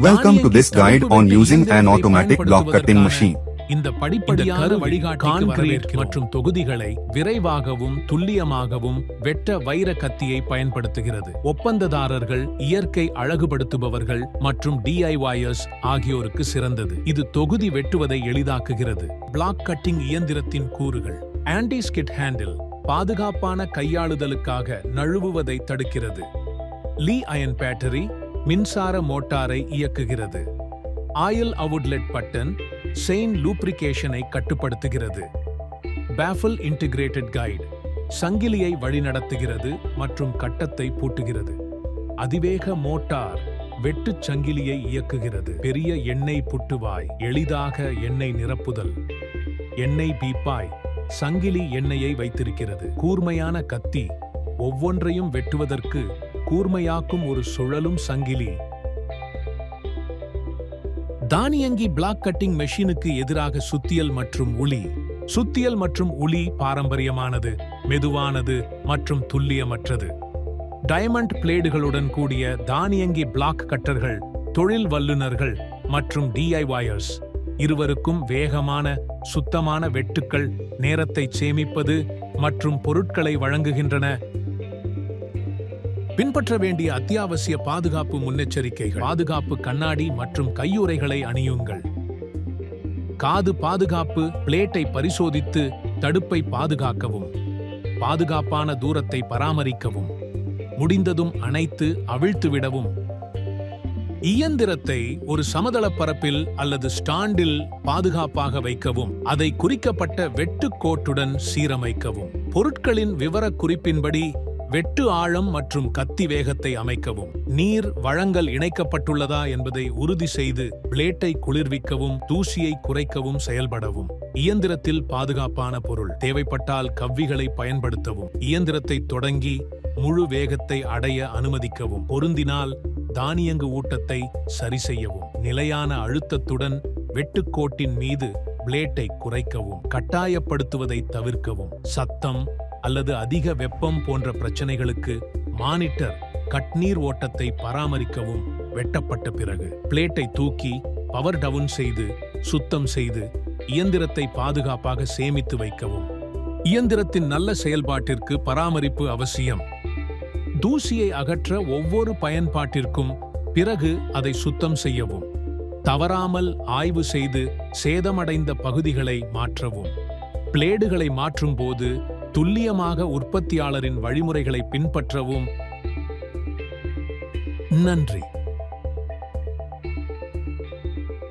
Welcome to this guide on using an automatic block cutting machine. இந்த படிப்படியான concrete மற்றும் தொகுதிகளை விரைவாகவும் துல்லியமாகவும் வெட்ட வைர கத்தியை பயன்படுத்துகிறது. ஒப்பந்ததாரர்கள், இயற்கை அழகுபடுத்துபவர்கள் மற்றும் DIYers ஆகியோருக்கு சிறந்தது. இது தொகுதி வெட்டுவதை எளிதாக்குகிறது. பிளாக் கட்டிங் இயந்திரத்தின் கூறுகள்: ஆன்டி ஸ்கிட் ஹேண்டில், பாதுகாப்பான கையாளுதலுக்காக நழுவுவதை தடுக்கிறது. லீ அயன் பேட்டரி, மின்சார மோட்டாரை இயக்குகிறது. ஆயில் அவுட்லெட் பட்டன், செயின் லூப்ரிகேஷனை கட்டுப்படுத்துகிறது. பேஃபில் இன்டிகிரேட்டட் கைடு, சங்கிலியை வழிநடத்துகிறது மற்றும் கட்டத்தை பூட்டுகிறது. அதிவேக மோட்டார், வெட்டுச் சங்கிலியை இயக்குகிறது. பெரிய எண்ணெய் புட்டுவாய், எளிதாக எண்ணெய் நிரப்புதல். எண்ணெய் பீப்பாய், சங்கிலி எண்ணெயை வைத்திருக்கிறது. கூர்மையான கத்தி, ஒவ்வொன்றையும் வெட்டுவதற்கு கூர்மையாக்கும் ஒரு சுழலும் சங்கிலி. தானியங்கி பிளாக் கட்டிங் மெஷினுக்கு எதிராக சுத்தியல் மற்றும் உளி. சுத்தியல் மற்றும் உளி பாரம்பரியமானது, மெதுவானது மற்றும் துல்லியமற்றது. டைமண்ட் பிளேடுகளுடன் கூடிய தானியங்கி பிளாக் கட்டர்கள் தொழில் வல்லுநர்கள் மற்றும் DIYers இருவருக்கும் வேகமான, சுத்தமான வெட்டுக்கள், நேரத்தை சேமிப்பது மற்றும் பொருட்களை வழங்குகின்றன. பின்பற்ற வேண்டிய அத்தியாவசிய பாதுகாப்பு முன்னெச்சரிக்கைகள்: பாதுகாப்பு கண்ணாடி மற்றும் கையுறைகளை அணியுங்கள். காது பாதுகாப்பு, பிளேட்டை பரிசோதித்து தடுப்பை பாதுகாக்கவும். பாதுகாப்பான தூரத்தை பராமரிக்கவும். முடிந்ததும் அணைத்து அவிழ்த்துவிடவும். இயந்திரத்தை ஒரு சமதள பரப்பில் அல்லது ஸ்டாண்டில் பாதுகாப்பாக வைக்கவும். அதை குறிக்கப்பட்ட வெட்டுக்கோட்டுடன் சீரமைக்கவும். பொருட்களின் விவரக்குறிப்பின்படி வெட்டு ஆழம் மற்றும் கத்தி வேகத்தை அமைக்கவும். நீர் வழங்கல் இணைக்கப்பட்டுள்ளதா என்பதை உறுதி செய்து பிளேட்டை குளிர்விக்கவும், தூசியை குறைக்கவும் செயல்படவும். இயந்திரத்தில் பாதுகாப்பான பொருள் தேவைப்பட்டால் கவ்விகளை பயன்படுத்தவும். இயந்திரத்தை தொடங்கி முழு வேகத்தை அடைய அனுமதிக்கவும். பொருந்தினால் தானியங்கு ஊட்டத்தை சரி செய்யவும். நிலையான அழுத்தத்துடன் வெட்டுக்கோட்டின் மீது பிளேட்டை குறைக்கவும். கட்டாயப்படுத்துவதை தவிர்க்கவும். சத்தம் அல்லது அதிக வெப்பம் போன்ற பிரச்சனைகளுக்கு மானிட்டர் கட்நீர் ஓட்டத்தை பராமரிக்கவும். வெட்டப்பட்ட பிறகு பிளேட்டை தூக்கி பவர் டவுன் செய்து சுத்தம் செய்து இயந்திரத்தை பாதுகாப்பாக சேமித்து வைக்கவும். இயந்திரத்தின் நல்ல செயல்பாட்டிற்கு பராமரிப்பு அவசியம். தூசியை அகற்ற ஒவ்வொரு பயன்பாட்டிற்கும் பிறகு அதை சுத்தம் செய்யவும். தவறாமல் ஆய்வு செய்து சேதமடைந்த பகுதிகளை மாற்றவும். பிளேடுகளை மாற்றும் போது துல்லியமாக உற்பத்தியாளரின் வழிமுறைகளை பின்பற்றவும். நன்றி.